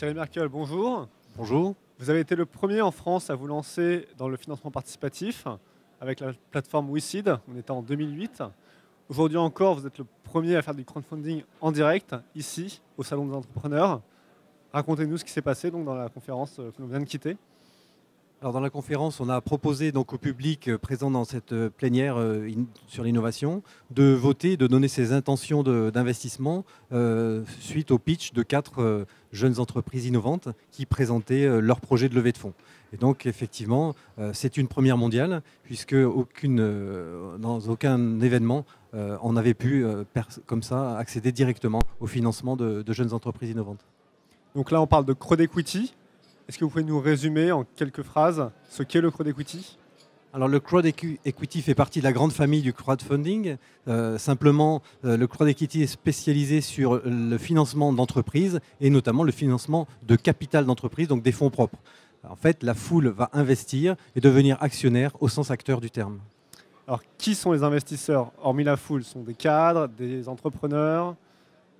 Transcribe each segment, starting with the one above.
Thierry Merkel, bonjour. Bonjour. Vous avez été le premier en France à vous lancer dans le financement participatif avec la plateforme WeSeed. On était en 2008. Aujourd'hui encore, vous êtes le premier à faire du crowdfunding en direct, ici, au Salon des entrepreneurs. Racontez-nous ce qui s'est passé donc, dans la conférence que l'on vient de quitter. Alors dans la conférence, on a proposé donc au public présent dans cette plénière sur l'innovation de voter, de donner ses intentions d'investissement suite au pitch de 4 jeunes entreprises innovantes qui présentaient leur projet de levée de fonds. Et donc effectivement, c'est une première mondiale puisque dans aucun événement on avait pu comme ça accéder directement au financement de jeunes entreprises innovantes. Donc là, on parle de crowd equity. Est-ce que vous pouvez nous résumer en quelques phrases ce qu'est le crowd equity ? Alors le crowd equity fait partie de la grande famille du crowdfunding. Simplement, le crowd equity est spécialisé sur le financement d'entreprises et notamment le financement de capital d'entreprise, donc des fonds propres. En fait, la foule va investir et devenir actionnaire au sens acteur du terme. Alors, qui sont les investisseurs, hormis la foule? Ce sont des cadres, des entrepreneurs?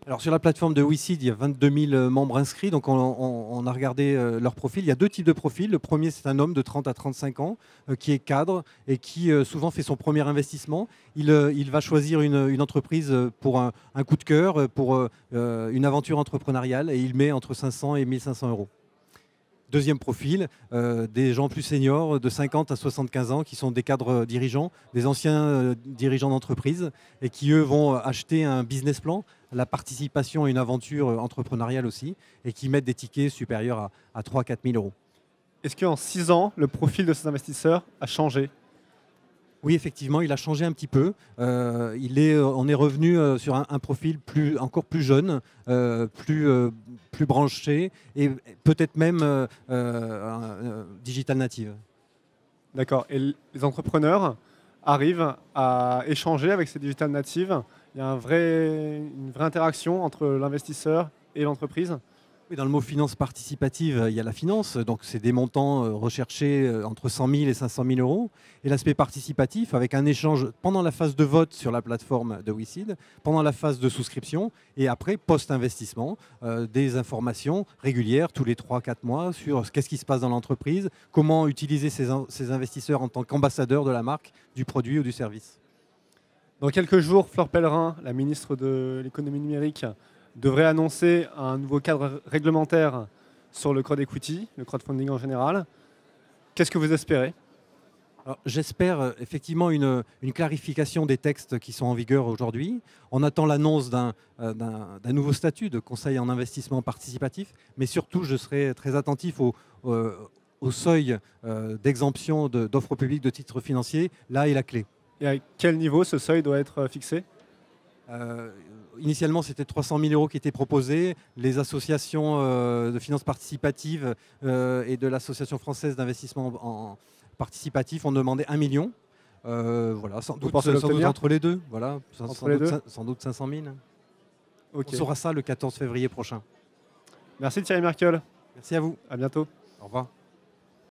Alors sur la plateforme de WeSeed, il y a 22 000 membres inscrits, donc on a regardé leur profil. Il y a 2 types de profils. Le premier, c'est un homme de 30 à 35 ans qui est cadre et qui souvent fait son premier investissement. Il va choisir une entreprise pour un coup de cœur, pour une aventure entrepreneuriale et il met entre 500 et 1 500 euros. Deuxième profil, des gens plus seniors de 50 à 75 ans qui sont des cadres dirigeants, des anciens dirigeants d'entreprise et qui, eux, vont acheter un business plan, la participation à une aventure entrepreneuriale aussi, et qui mettent des tickets supérieurs à 3 000 à 4 000 euros. Est-ce qu'en 6 ans, le profil de ces investisseurs a changé? Oui, effectivement, il a changé un petit peu. On est revenu sur un profil encore plus jeune, plus branché et peut-être même digital native. D'accord. Et les entrepreneurs arrivent à échanger avec ces digital natives? Il y a une vraie interaction entre l'investisseur et l'entreprise? Oui, dans le mot finance participative, il y a la finance, donc c'est des montants recherchés entre 100 000 et 500 000 euros. Et l'aspect participatif, avec un échange pendant la phase de vote sur la plateforme de WeSeed, pendant la phase de souscription et après, post-investissement, des informations régulières tous les 3-4 mois sur qu'est-ce qui se passe dans l'entreprise, comment utiliser ces investisseurs en tant qu'ambassadeurs de la marque, du produit ou du service. Dans quelques jours, Fleur Pellerin, la ministre de l'économie numérique, devrait annoncer un nouveau cadre réglementaire sur le crowd equity, le crowdfunding en général. Qu'est-ce que vous espérez? J'espère effectivement une clarification des textes qui sont en vigueur aujourd'hui. On attend l'annonce d'un nouveau statut de conseil en investissement participatif, mais surtout je serai très attentif au seuil d'exemption d'offres publiques de titres financiers. Là est la clé. Et à quel niveau ce seuil doit être fixé? Initialement, c'était 300 000 euros qui étaient proposés. Les associations de finances participative et de l'Association française d'investissement participatif ont demandé 1 million. Voilà, sans doute entre les deux. Voilà, sans doute 500 000. Okay. On saura ça le 14 février prochain. Merci Thierry Merkel. Merci à vous. À bientôt. Au revoir.